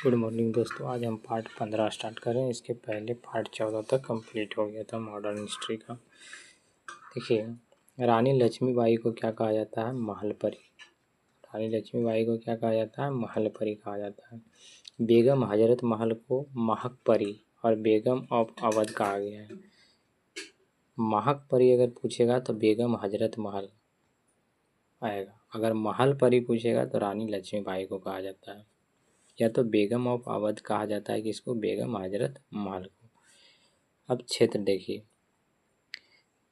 Good morning दोस्तों। आज हम पार्ट 15 स्टार्ट करें। इसके पहले पार्ट 14 तक कंप्लीट हो गया था मॉडर्न हिस्ट्री का। देखिए, रानी लक्ष्मीबाई को क्या कहा जाता है? महल परी। रानी लक्ष्मीबाई को क्या कहा जाता है? महल परी कहा जाता है। बेगम हजरत महल को महक परी और बेगम ऑफ अवध कहा गया है। महक परी अगर पूछेगा तो बेगम हजरत महल आएगा, अगर महल परी पूछेगा तो रानी लक्ष्मीबाई को कहा जाता है, या तो बेगम ऑफ अवध कहा जाता है किसको? बेगम हजरत महल को। अब क्षेत्र देखिए,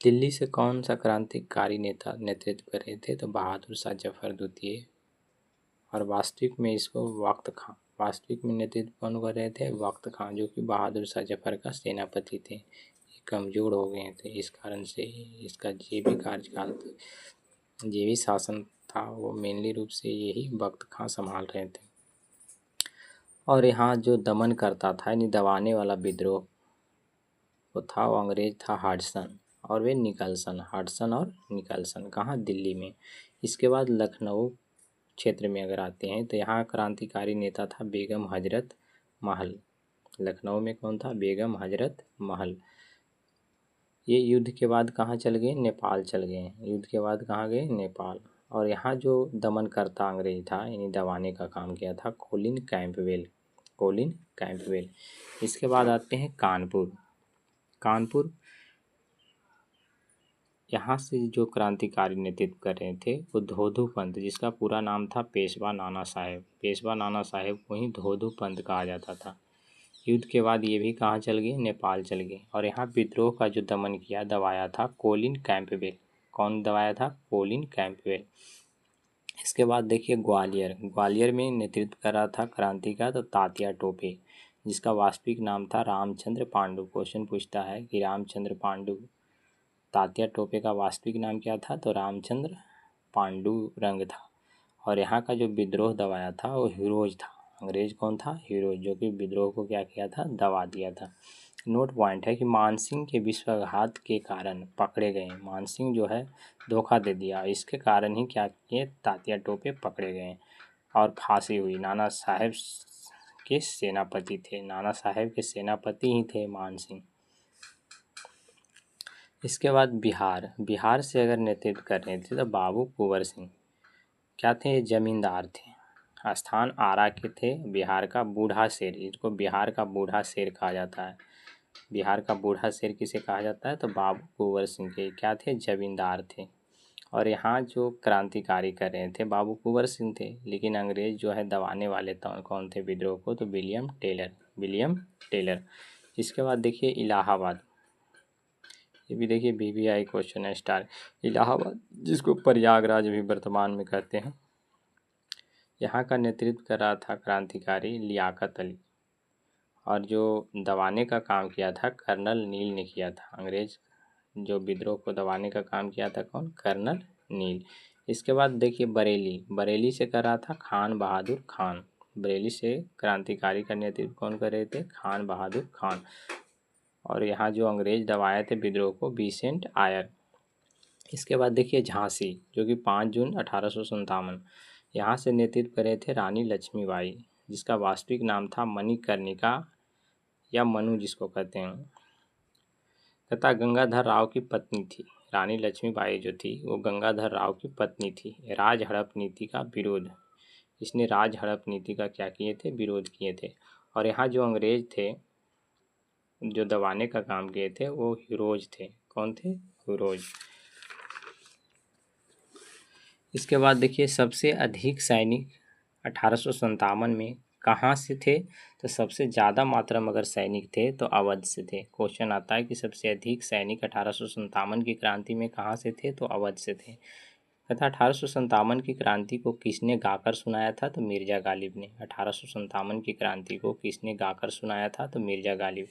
दिल्ली से कौन सा क्रांतिकारी नेता नेतृत्व कर रहे थे? तो बहादुर शाह जफर द्वितीय। और वास्तविक में इसको वक्त खां, वास्तविक में नेतृत्व कौन कर रहे थे? वक्त खां, जो कि बहादुर शाह जफर का सेनापति थे। ये कमज़ोर हो गए थे, इस कारण से इसका जो भी कार्यकाल था, जो भी शासन था, वो मेनली रूप से यही वक्त खां संभाल रहे थे। और यहाँ जो दमन करता था, यानी दबाने वाला विद्रोह वो था, वो अंग्रेज था हडसन और वे निकलसन। हडसन और निकलसन कहाँ? दिल्ली में। इसके बाद लखनऊ क्षेत्र में अगर आते हैं तो यहाँ क्रांतिकारी नेता था बेगम हजरत महल। लखनऊ में कौन था? बेगम हजरत महल। ये युद्ध के बाद कहाँ चल गए? नेपाल चल गए। युद्ध के बाद कहाँ गए? नेपाल। और यहाँ जो दमनकर्ता अंग्रेज था, यानी दबाने का काम किया था, कोलिन कैंपबेल। Colin Campbell. इसके बाद आते हैं कानपुर। कानपुर यहाँ से जो क्रांतिकारी नेतृत्व कर रहे थे वो धोधू पंत, जिसका पूरा नाम था पेशवा नाना साहेब। पेशवा नाना साहेब को ही धोधू पंत कहा जाता था। युद्ध के बाद ये भी कहाँ चल गए? नेपाल चल गए। और यहाँ विद्रोह का जो दमन किया, दबाया था कोलिन कैंपबेल। कौन दबाया था? Colin Campbell. इसके बाद देखिए ग्वालियर। ग्वालियर में नेतृत्व कर रहा था क्रांति का तो तात्या टोपे, जिसका वास्तविक नाम था रामचंद्र पांडु। क्वेश्चन पूछता है कि रामचंद्र पांडु, तात्या टोपे का वास्तविक नाम क्या था? तो रामचंद्र पांडुरंग था। और यहाँ का जो विद्रोह दबाया था वो हीरोज था। अंग्रेज कौन था? हीरोज, जो कि विद्रोह को क्या किया था? दबा दिया था। नोट पॉइंट है कि मानसिंह के विश्वासघात के कारण पकड़े गए। मानसिंह जो है धोखा दे दिया, इसके कारण ही क्या किए? तात्या टोपे पकड़े गए और फांसी हुई। नाना साहेब के सेनापति थे, नाना साहेब के सेनापति ही थे मानसिंह। इसके बाद बिहार। बिहार से अगर नेतृत्व कर रहे थे तो बाबू कुंवर सिंह। क्या थे? जमींदार थे। स्थान आरा के थे। बिहार का बूढ़ा शेर, इसको बिहार का बूढ़ा शेर कहा जाता है। बिहार का बूढ़ा शेर किसे कहा जाता है? तो बाबू कुंवर सिंह के क्या थे? जमींदार थे। और यहाँ जो क्रांतिकारी कर रहे थे बाबू कुंवर सिंह थे, लेकिन अंग्रेज जो है दबाने वाले कौन थे विद्रोह को? तो विलियम टेलर। William Taylor. इसके बाद देखिए इलाहाबाद। ये भी देखिए BBI क्वेश्चन है स्टार। इलाहाबाद, जिसको प्रयागराज भी वर्तमान में कहते हैं, यहाँ का नेतृत्व कर रहा था क्रांतिकारी लियाकत अली। और जो दबाने का काम किया था कर्नल नील ने किया था। अंग्रेज जो विद्रोह को दबाने का काम किया था कौन? कर्नल नील। इसके बाद देखिए बरेली। बरेली से कर रहा था खान बहादुर खान। बरेली से क्रांतिकारी का नेतृत्व कौन कर रहे थे? खान बहादुर खान। और यहाँ जो अंग्रेज दबाए थे विद्रोह को, बिसेंट आयर। इसके बाद देखिए झांसी, जो कि 5 जून 1857, यहाँ से नेतृत्व कर रहे थे रानी लक्ष्मीबाई, जिसका वास्तविक नाम था मणिकर्णिका या मनु जिसको कहते हैं, तथा गंगाधर राव की पत्नी थी। रानी लक्ष्मीबाई जो थी वो गंगाधर राव की पत्नी थी। राज हड़प नीति का विरोध, इसने राज हड़प नीति का क्या किए थे? विरोध किए थे। और यहाँ जो अंग्रेज थे जो दबाने का काम किए थे वो हीरोज थे। कौन थे? हीरोज। इसके बाद देखिए सबसे अधिक सैनिक 1857 में कहाँ से थे? तो सबसे ज़्यादा मात्रा में अगर सैनिक थे तो अवध से थे। क्वेश्चन आता है कि सबसे अधिक सैनिक 1857 की क्रांति में कहाँ से थे? तो अवध से थे। तथा 1857 की क्रांति को किसने गाकर सुनाया था? तो मिर्जा गालिब ने। 1857 की क्रांति को किसने गाकर सुनाया था? तो मिर्जा गालिब।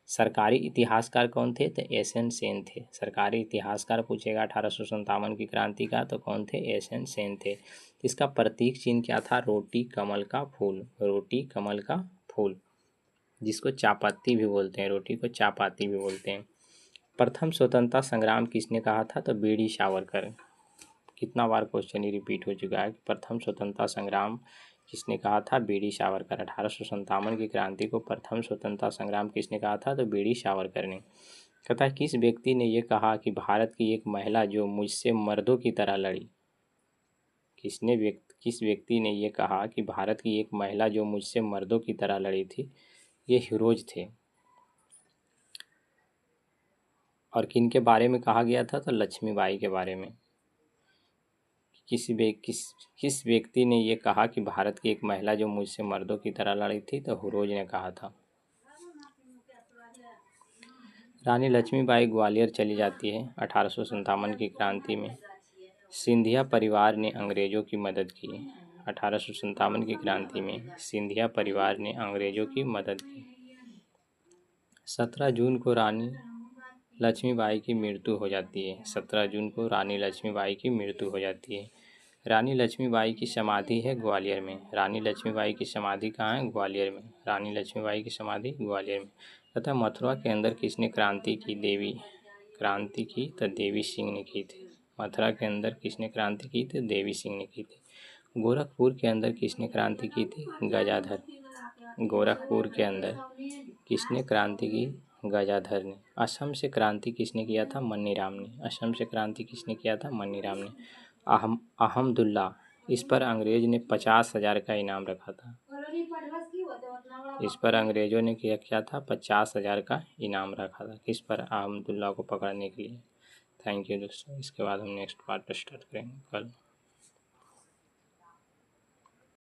सरकारी इतिहासकार कौन थे? तो SN सेन थे। सरकारी इतिहासकार पूछेगा 1857 की क्रांति का तो कौन थे? SN सेन थे। इसका प्रतीक चिन्ह क्या था? रोटी कमल का फूल। रोटी कमल का फूल, जिसको चापाती भी बोलते हैं, रोटी को चापाती भी बोलते हैं। प्रथम स्वतंत्रता संग्राम किसने कहा था? तो BD सावरकर। कितना बार क्वेश्चन ही रिपीट हो चुका है कि प्रथम स्वतंत्रता संग्राम किसने कहा था? बीडी सावरकर। 1857 की क्रांति को प्रथम स्वतंत्रता संग्राम किसने कहा था? तो बीडी सावरकर ने। कहता है किस व्यक्ति ने यह कहा कि भारत की एक महिला जो मुझसे मर्दों की तरह लड़ी? किस व्यक्ति ने यह कहा कि भारत की एक महिला जो मुझसे मर्दों की तरह लड़ी थी? ये हीरोज थे। और किन के बारे में कहा गया था? तो लक्ष्मीबाई के बारे में। किस व्यक्ति ने यह कहा कि भारत की एक महिला जो मुझसे मर्दों की तरह लड़ी थी? तो हीरोज ने कहा था। रानी लक्ष्मीबाई ग्वालियर चली जाती है 1857 की क्रांति में। सिंधिया परिवार ने अंग्रेजों की मदद की। 1857 की क्रांति में सिंधिया परिवार ने अंग्रेजों की मदद की। 17 जून को रानी लक्ष्मीबाई की मृत्यु हो जाती है। 17 जून को रानी लक्ष्मीबाई की मृत्यु हो जाती है। रानी लक्ष्मीबाई की समाधि है ग्वालियर में। रानी लक्ष्मीबाई की समाधि कहाँ है? ग्वालियर में। रानी लक्ष्मीबाई की समाधि ग्वालियर में। तथा मथुरा के अंदर किसने क्रांति की? तो देवी सिंह ने की थी। मथुरा के अंदर किसने क्रांति की थी? देवी सिंह ने की थी। गोरखपुर के अंदर किसने क्रांति की थी? गजाधर। गोरखपुर के अंदर किसने क्रांति की? गजाधर ने। असम से क्रांति किसने किया था? मनीराम ने। असम से क्रांति किसने किया था? मनीराम ने। अहमदुल्ला, इस पर अंग्रेज ने 50,000 का इनाम रखा था। इस पर अंग्रेजों ने क्या किया था? 50,000 का इनाम रखा था। किस पर? अहमदुल्ला को पकड़ने के लिए। थैंक यू दोस्तों। इसके बाद हम नेक्स्ट पार्ट स्टार्ट करेंगे कल।